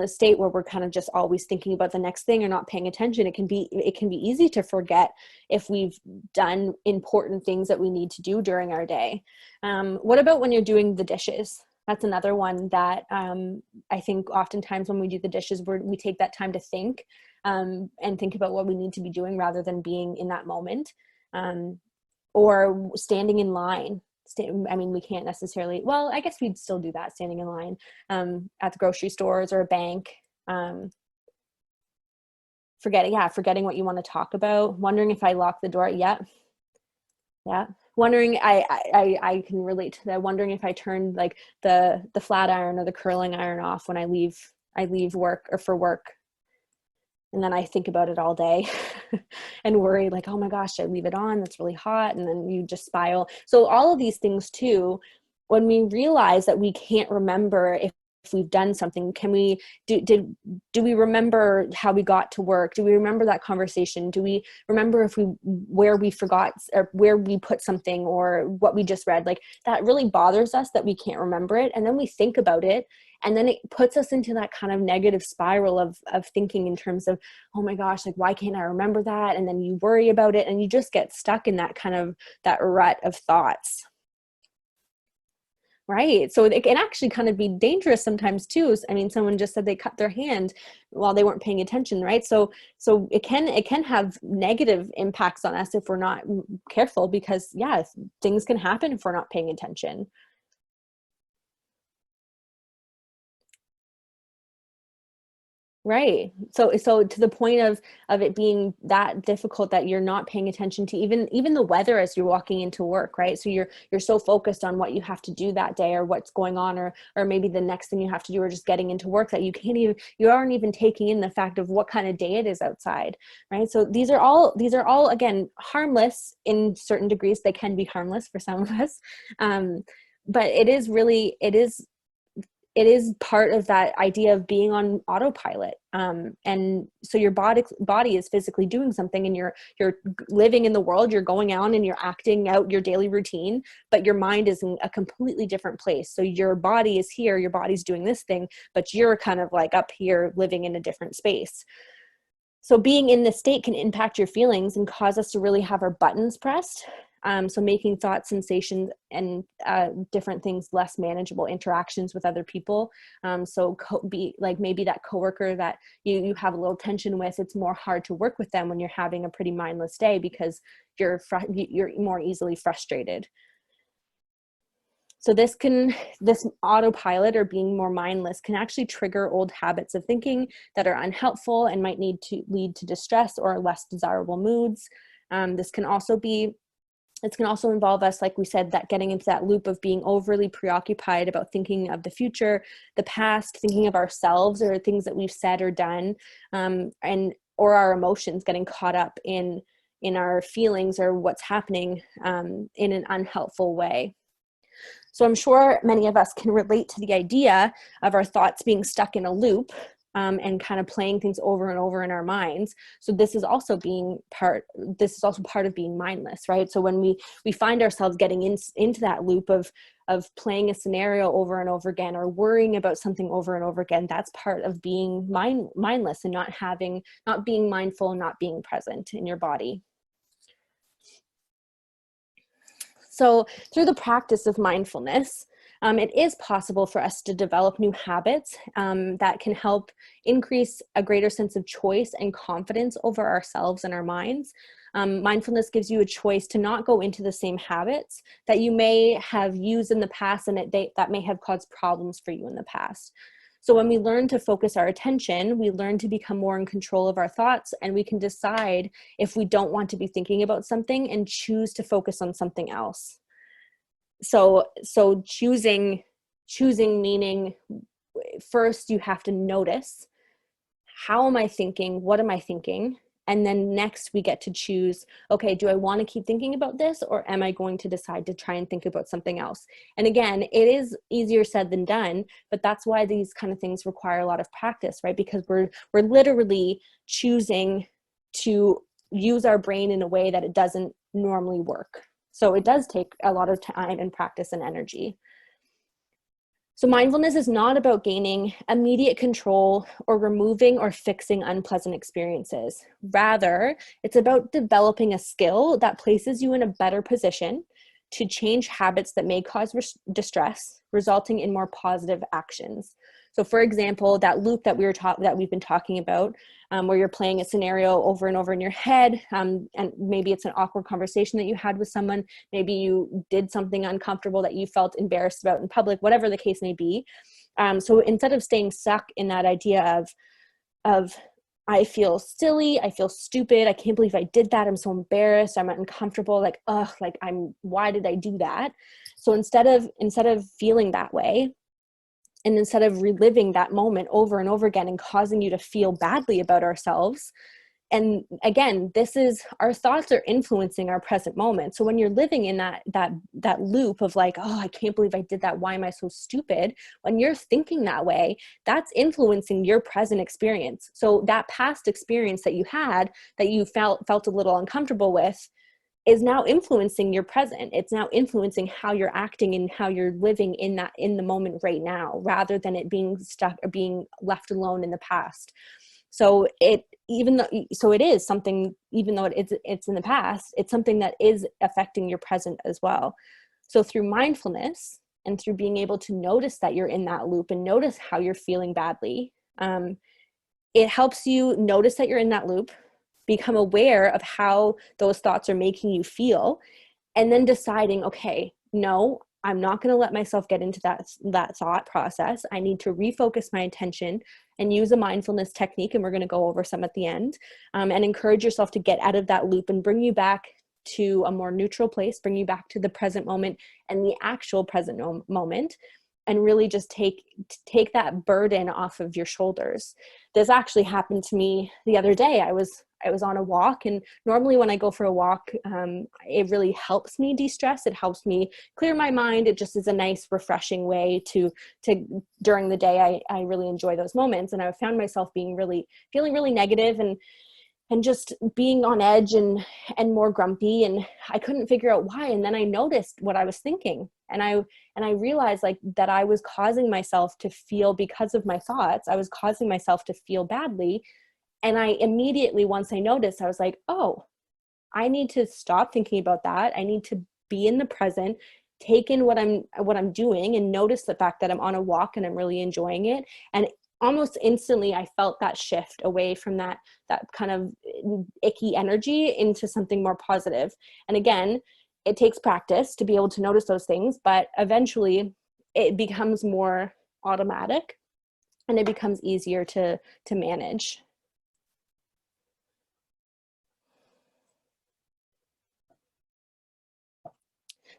state, where we're kind of just always thinking about the next thing or not paying attention, it can be easy to forget if we've done important things that we need to do during our day. What about when you're doing the dishes? That's another one that I think oftentimes when we do the dishes, we take that time to think and think about what we need to be doing rather than being in that moment. Or standing in line. We can't necessarily, well, I guess we'd still do that, standing in line at the grocery stores or a bank. forgetting what you want to talk about, wondering if I locked the door yet. Yeah. Wondering, I can relate to that. Wondering if I turned like the flat iron or the curling iron off when I leave work or for work. And then I think about it all day and worry like, oh my gosh, I leave it on, that's really hot. And then you just spiral. So all of these things too, when we realize that we can't remember if we've done something, can we do we remember how we got to work? Do we remember that conversation? Do we remember where we forgot or where we put something or what we just read? Like that really bothers us that we can't remember it. And then we think about it, and then it puts us into that kind of negative spiral of thinking in terms of, oh my gosh, like why can't I remember that? And then you worry about it and you just get stuck in that kind of that rut of thoughts. Right. So it can actually kind of be dangerous sometimes too. I mean, someone just said they cut their hand while they weren't paying attention, right? So it can have negative impacts on us if we're not careful, because yeah, things can happen if we're not paying attention. Right. So to the point of it being that difficult that you're not paying attention to even the weather as you're walking into work, right? So you're so focused on what you have to do that day or what's going on, or maybe the next thing you have to do or just getting into work, that you aren't even taking in the fact of what kind of day it is outside, right? So these are all again harmless in certain degrees. They can be harmless for some of us. But it is part of that idea of being on autopilot. And so your body is physically doing something, and you're living in the world, you're going out and you're acting out your daily routine, but your mind is in a completely different place. So your body is here, your body's doing this thing, but you're kind of like up here living in a different space. So being in this state can impact your feelings and cause us to really have our buttons pressed. So making thoughts, sensations, and different things less manageable, interactions with other people. So be like maybe that coworker that you have a little tension with, it's more hard to work with them when you're having a pretty mindless day because you're more easily frustrated. So this autopilot or being more mindless can actually trigger old habits of thinking that are unhelpful and might lead to distress or less desirable moods. This can also involve us, like we said, that getting into that loop of being overly preoccupied about thinking of the future, the past, thinking of ourselves or things that we've said or done, or our emotions, getting caught up in our feelings or what's happening in an unhelpful way. So I'm sure many of us can relate to the idea of our thoughts being stuck in a loop and kind of playing things over and over in our minds. So this is also part of being mindless, right? So when we find ourselves getting into that loop of playing a scenario over and over again, or worrying about something over and over again, that's part of being mindless and not being mindful and not being present in your body. So through the practice of mindfulness, it is possible for us to develop new habits that can help increase a greater sense of choice and confidence over ourselves and our minds. Mindfulness gives you a choice to not go into the same habits that you may have used in the past and that may have caused problems for you in the past. So when we learn to focus our attention, we learn to become more in control of our thoughts, and we can decide if we don't want to be thinking about something and choose to focus on something else. So choosing meaning, first you have to notice, how am I thinking? What am I thinking? And then next we get to choose, okay, do I want to keep thinking about this, or am I going to decide to try and think about something else? And again, it is easier said than done, but that's why these kind of things require a lot of practice, right? Because we're literally choosing to use our brain in a way that it doesn't normally work. So it does take a lot of time and practice and energy. So mindfulness is not about gaining immediate control or removing or fixing unpleasant experiences. Rather, it's about developing a skill that places you in a better position to change habits that may cause distress, resulting in more positive actions. So for example, that loop that we've been talking about, where you're playing a scenario over and over in your head, and maybe it's an awkward conversation that you had with someone, maybe you did something uncomfortable that you felt embarrassed about in public, whatever the case may be. So instead of staying stuck in that idea of I feel silly. I feel stupid. I can't believe I did that. I'm so embarrassed. I'm uncomfortable. Like, ugh, like why did I do that? So instead of feeling that way, and instead of reliving that moment over and over again and causing you to feel badly about ourselves, and again, this is, our thoughts are influencing our present moment. So when you're living in that loop of like, oh, I can't believe I did that, why am I so stupid, when you're thinking that way, that's influencing your present experience. So that past experience that you had, that you felt a little uncomfortable with, is now influencing your present. It's now influencing how you're acting and how you're living in the moment right now, rather than it being stuck or being left alone in the past. So it is something, even though it's in the past, it's something that is affecting your present as well. So through mindfulness and through being able to notice that you're in that loop and notice how you're feeling badly, it helps you notice that you're in that loop, become aware of how those thoughts are making you feel, and then deciding, okay, no, I'm not going to let myself get into that thought process. I need to refocus my attention and use a mindfulness technique, and we're going to go over some at the end, and encourage yourself to get out of that loop and bring you back to a more neutral place, bring you back to the present moment and the actual present moment, and really just take that burden off of your shoulders. This actually happened to me the other day. I was on a walk, and normally when I go for a walk, it really helps me de-stress. It helps me clear my mind. It just is a nice, refreshing way to during the day. I really enjoy those moments, and I found myself feeling really negative and just being on edge and more grumpy, and I couldn't figure out why. And then I noticed what I was thinking, and I realized like that I was causing myself to feel, because of my thoughts, I was causing myself to feel badly. And I immediately, once I noticed, I was like, oh, I need to stop thinking about that. I need to be in the present, take in what I'm doing, and notice the fact that I'm on a walk and I'm really enjoying it. And almost instantly I felt that shift away from that kind of icky energy into something more positive. And again, it takes practice to be able to notice those things, but eventually it becomes more automatic and it becomes easier to manage.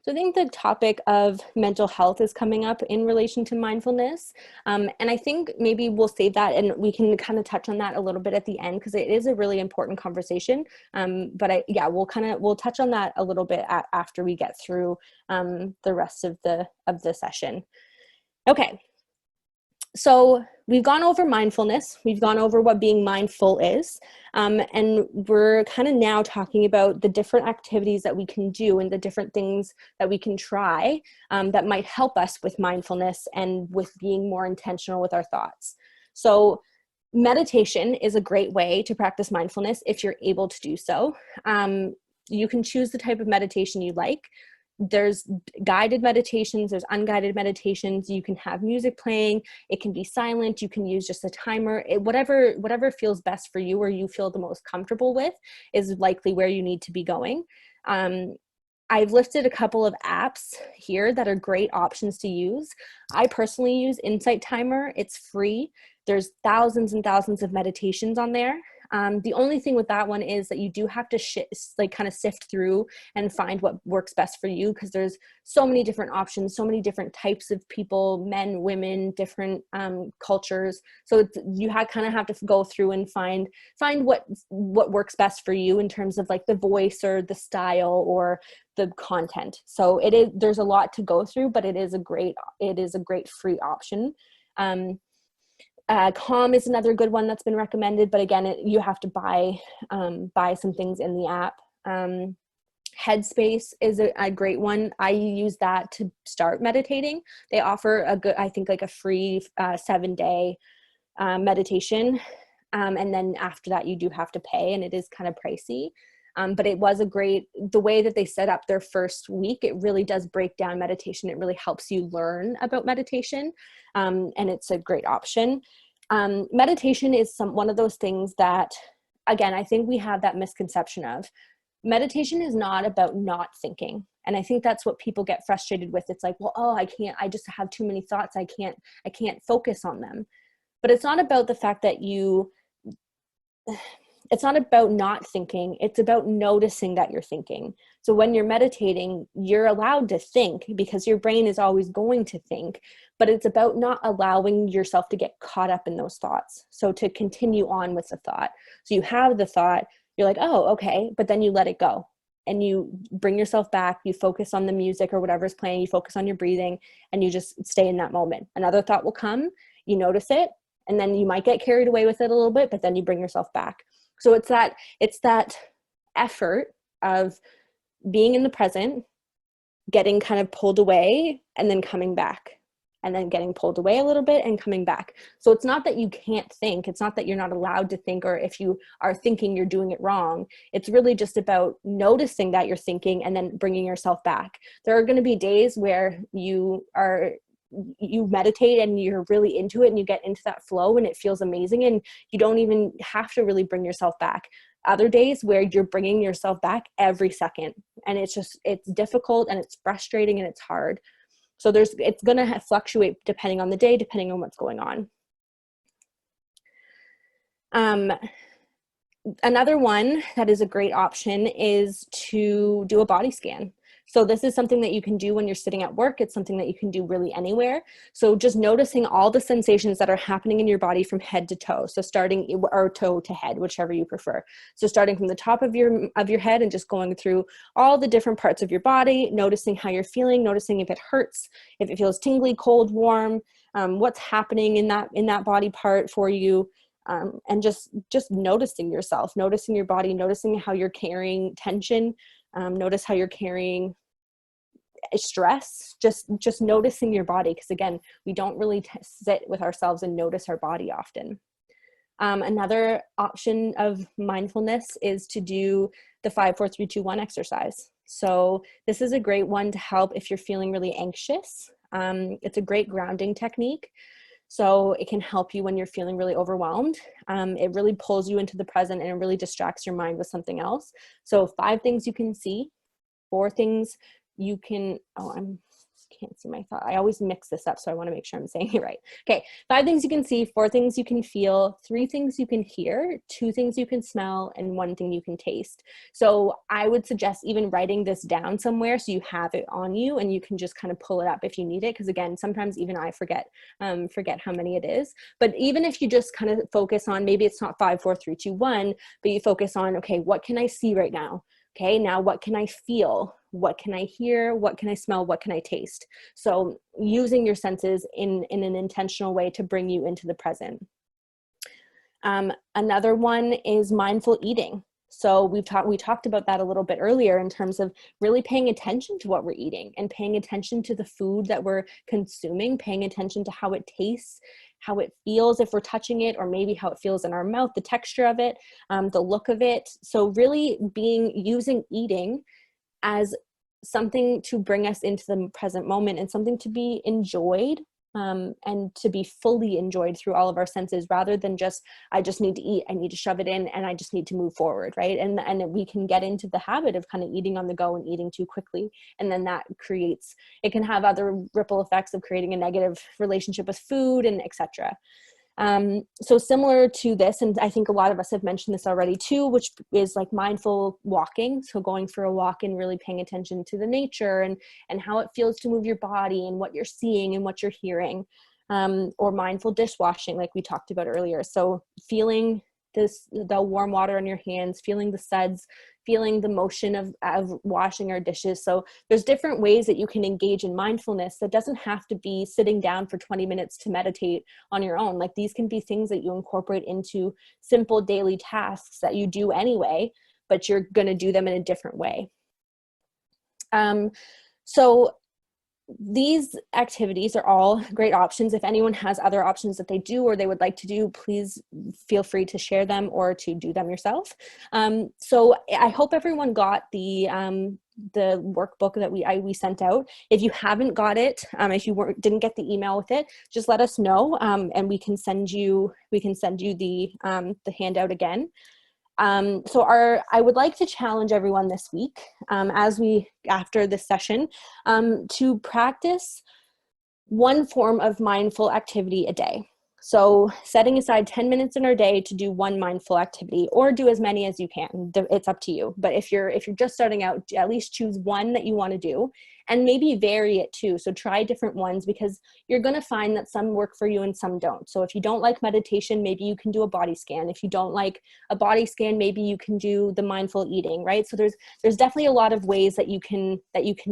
So I think the topic of mental health is coming up in relation to mindfulness. And I think maybe we'll save that and we can kind of touch on that a little bit at the end, because it is a really important conversation. But we'll touch on that a little bit after we get through the rest of the session. Okay. So we've gone over mindfulness, we've gone over what being mindful is, and we're kind of now talking about the different activities that we can do and the different things that we can try that might help us with mindfulness and with being more intentional with our thoughts. So meditation is a great way to practice mindfulness if you're able to do so. You can choose the type of meditation you like. There's guided meditations, there's unguided meditations. You can have music playing, it can be silent, you can use just a timer. Whatever feels best for you or you feel the most comfortable with is likely where you need to be going. I've listed a couple of apps here that are great options to use. I personally use Insight Timer. It's free. There's thousands and thousands of meditations on there. The only thing with that one is that you do have to kind of sift through and find what works best for you, because there's so many different options, so many different types of people, men, women, different cultures. So you kind of have to go through and find what works best for you in terms of like the voice or the style or the content. So there's a lot to go through, but it is a great free option. Calm is another good one that's been recommended, but again, you have to buy some things in the app. Headspace is a great one. I use that to start meditating. They offer a free 7-day meditation. And then after that, you do have to pay, and it is kind of pricey. But it was the way that they set up their first week, it really does break down meditation. It really helps you learn about meditation. And it's a great option. Meditation is one of those things that, again, I think we have that misconception of. Meditation is not about not thinking. And I think that's what people get frustrated with. It's like, well, I just have too many thoughts. I can't focus on them. But it's not about the fact that you it's not about not thinking, it's about noticing that you're thinking. So when you're meditating, you're allowed to think because your brain is always going to think, but it's about not allowing yourself to get caught up in those thoughts. So to continue on with the thought. So you have the thought, you're like, oh, okay, but then you let it go and you bring yourself back, you focus on the music or whatever's playing, you focus on your breathing, and you just stay in that moment. Another thought will come, you notice it, and then you might get carried away with it a little bit, but then you bring yourself back. So it's that effort of being in the present, getting kind of pulled away, and then coming back, and then getting pulled away a little bit and coming back. So it's not that you can't think. It's not that you're not allowed to think, or if you are thinking, you're doing it wrong. It's really just about noticing that you're thinking and then bringing yourself back. There are going to be days where you meditate and you're really into it and you get into that flow and it feels amazing and you don't even have to really bring yourself back. Other days where you're bringing yourself back every second, and it's difficult and it's frustrating and it's hard. So it's going to fluctuate depending on the day, depending on what's going on. Another one that is a great option is to do a body scan. So this is something that you can do when you're sitting at work. It's something that you can do really anywhere. So just noticing all the sensations that are happening in your body from head to toe. So or toe to head, whichever you prefer. So starting from the top of your head and just going through all the different parts of your body, noticing how you're feeling, noticing if it hurts, if it feels tingly, cold, warm, what's happening in that body part for you. And just noticing yourself, noticing your body, noticing how you're carrying tension, notice how you're carrying stress, just noticing your body. Because again, we don't really sit with ourselves and notice our body often. Another option of mindfulness is to do the 5, 4, 3, 2, 1 exercise. So this is a great one to help if you're feeling really anxious. It's a great grounding technique. So it can help you when you're feeling really overwhelmed. It really pulls you into the present and it really distracts your mind with something else. So 5 things you can see, 4 things you can, can't see my thought. I always mix this up, so I want to make sure I'm saying it right. Okay, 5 things you can see, 4 things you can feel, 3 things you can hear, 2 things you can smell, and 1 thing you can taste. So I would suggest even writing this down somewhere so you have it on you and you can just kind of pull it up if you need it. Because again, sometimes even I forget how many it is. But even if you just kind of focus on, maybe it's not 5, 4, 3, 2, 1, but you focus on, okay, what can I see right now? Okay, now what can I feel? What can I hear? What can I smell? What can I taste? So using your senses in an intentional way to bring you into the present. Another one is mindful eating. So we talked about that a little bit earlier in terms of really paying attention to what we're eating and paying attention to the food that we're consuming, paying attention to how it tastes, how it feels if we're touching it, or maybe how it feels in our mouth, the texture of it, the look of it. So really using eating as something to bring us into the present moment and something to be enjoyed, and to be fully enjoyed through all of our senses, rather than just, I just need to eat, I need to shove it in, and I just need to move forward, right? And we can get into the habit of kind of eating on the go and eating too quickly. And then it can have other ripple effects of creating a negative relationship with food and etc. So similar to this, and I think a lot of us have mentioned this already too, which is like mindful walking. So going for a walk and really paying attention to the nature and how it feels to move your body and what you're seeing and what you're hearing, or mindful dishwashing, like we talked about earlier. So feeling the warm water on your hands, feeling the suds, feeling the motion of washing our dishes. So there's different ways that you can engage in mindfulness that doesn't have to be sitting down for 20 minutes to meditate on your own. Like these can be things that you incorporate into simple daily tasks that you do anyway, but you're going to do them in a different way. So these activities are all great options. If anyone has other options that they do or they would like to do, please feel free to share them or to do them yourself. So I hope everyone got the workbook that we sent out. If you haven't got it, if you didn't get the email with it, just let us know, and we can send you the handout again. So I would like to challenge everyone this week, after this session, to practice one form of mindful activity a day. So setting aside 10 minutes in our day to do one mindful activity, or do as many as you can. It's up to you. But if you're just starting out, at least choose one that you want to do, and maybe vary it too. So try different ones, because you're going to find that some work for you and some don't. So if you don't like meditation, maybe you can do a body scan. If you don't like a body scan, maybe you can do the mindful eating, right? So there's definitely a lot of ways that you can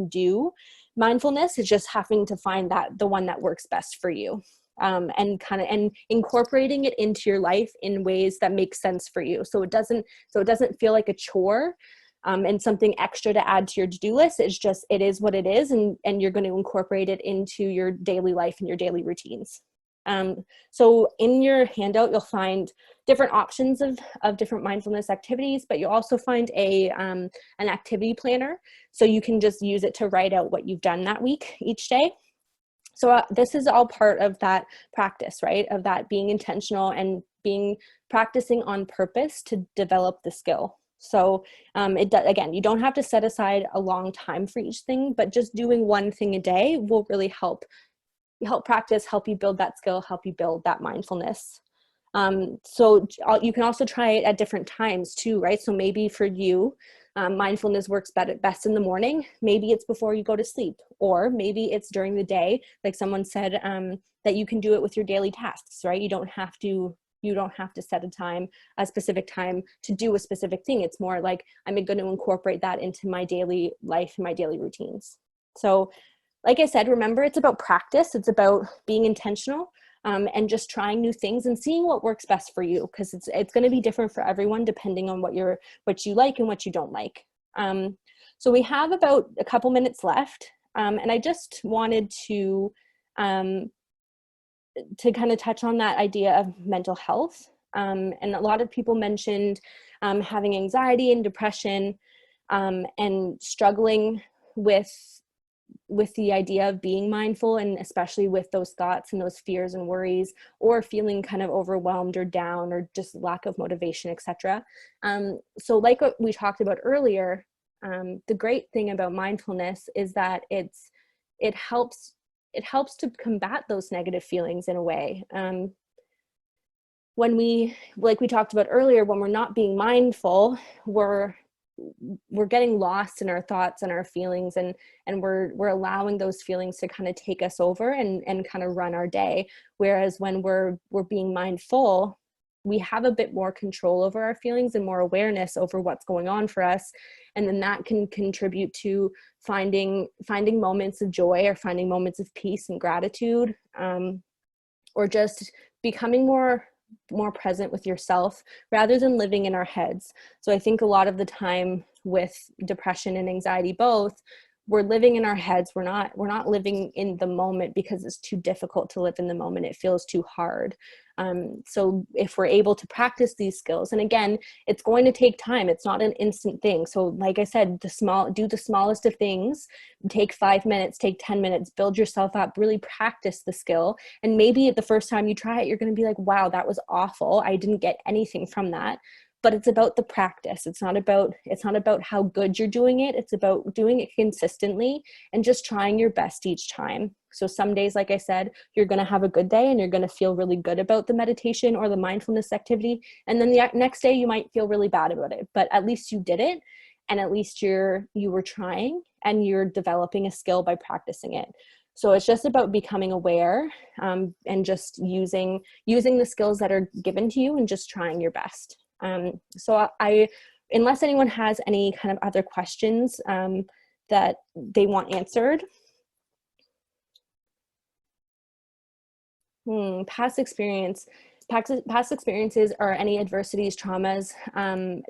do mindfulness. Is just having to find the one that works best for you. And incorporating it into your life in ways that make sense for you. So it doesn't feel like a chore and something extra to add to your to-do list. It is what it is. And you're going to incorporate it into your daily life and your daily routines. So in your handout, you'll find different options of different mindfulness activities, but you'll also find an activity planner. So you can just use it to write out what you've done that week each day. So this is all part of that practice, right? Of that being intentional and practicing on purpose to develop the skill. So again, you don't have to set aside a long time for each thing, but just doing one thing a day will really help practice, help you build that skill, help you build that mindfulness. So you can also try it at different times too, right? So maybe for you, mindfulness works best in the morning. Maybe it's before you go to sleep, or maybe it's during the day. Like someone said, that you can do it with your daily tasks, right? You don't have to set a specific time to do a specific thing. It's more like, I'm going to incorporate that into my daily life and my daily routines. So like I said, remember, it's about practice. It's about being intentional. And just trying new things and seeing what works best for you, because it's going to be different for everyone depending on what you like and what you don't like. So we have about a couple minutes left, and I just wanted to kind of touch on that idea of mental health. And a lot of people mentioned having anxiety and depression, and struggling with the idea of being mindful, and especially with those thoughts and those fears and worries, or feeling kind of overwhelmed or down, or just lack of motivation, etc. So like what we talked about earlier, the great thing about mindfulness is that it helps to combat those negative feelings in a way. When like we talked about earlier, when we're not being mindful, we're getting lost in our thoughts and our feelings, and we're allowing those feelings to kind of take us over and kind of run our day. Whereas when we're being mindful, we have a bit more control over our feelings and more awareness over what's going on for us. And then that can contribute to finding moments of joy, or finding moments of peace and gratitude, or just becoming more present with yourself rather than living in our heads. So I think a lot of the time with depression and anxiety both, we're living in our heads. We're not living in the moment, because it's too difficult to live in the moment. It feels too hard. So if we're able to practice these skills, and again, it's going to take time. It's not an instant thing. So like I said, do the smallest of things, take 5 minutes, take 10 minutes, build yourself up, really practice the skill. And maybe the first time you try it, you're going to be like, wow, that was awful. I didn't get anything from that. But it's about the practice. It's not about how good you're doing it. It's about doing it consistently and just trying your best each time. So some days, like I said, you're going to have a good day and you're going to feel really good about the meditation or the mindfulness activity. And then the next day you might feel really bad about it, but at least you did it. And at least you were trying, and you're developing a skill by practicing it. So it's just about becoming aware, and just using the skills that are given to you and just trying your best. So unless anyone has any kind of other questions that they want answered. Past experiences or any adversities, traumas.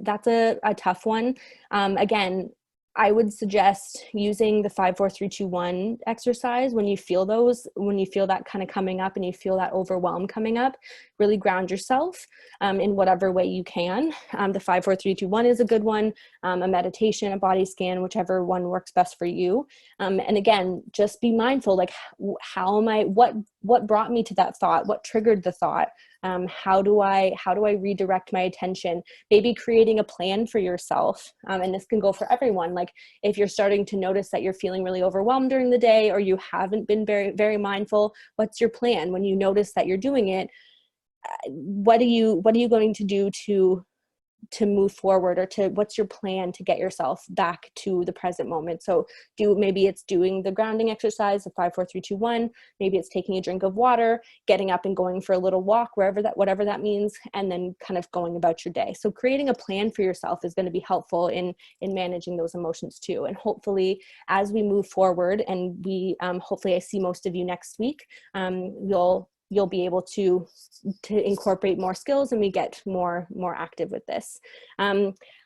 That's a tough one. Again, I would suggest using the 5, 4, 3, 2, 1 exercise when you feel that kind of coming up and you feel that overwhelm coming up. Really ground yourself in whatever way you can. The 5, 4, 3, 2, 1 is a good one. A meditation, a body scan, whichever one works best for you. And again, just be mindful, like what brought me to that thought? What triggered the thought? How do I redirect my attention? Maybe creating a plan for yourself. And this can go for everyone. Like if you're starting to notice that you're feeling really overwhelmed during the day, or you haven't been very, very mindful, what's your plan? When you notice that you're doing it, what are you going to do to move forward, or to what's your plan to get yourself back to the present moment? So maybe it's doing the grounding exercise, the 5, 4, 3, 2, 1. Maybe it's taking a drink of water, getting up and going for a little walk, whatever that means, and then kind of going about your day. So creating a plan for yourself is going to be helpful in managing those emotions too. And hopefully as we move forward, and we hopefully I see most of you next week, you'll be able to incorporate more skills, and we get more active with this.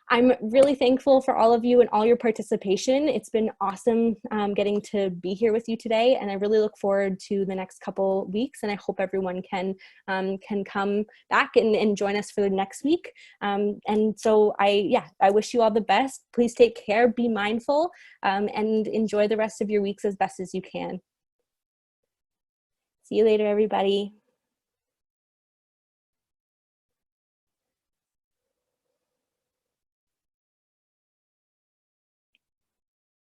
I'm really thankful for all of you and all your participation. It's been awesome getting to be here with you today, and I really look forward to the next couple weeks, and I hope everyone can come back and join us for the next week. And so I wish you all the best. Please take care, be mindful, and enjoy the rest of your weeks as best as you can. See you later, everybody.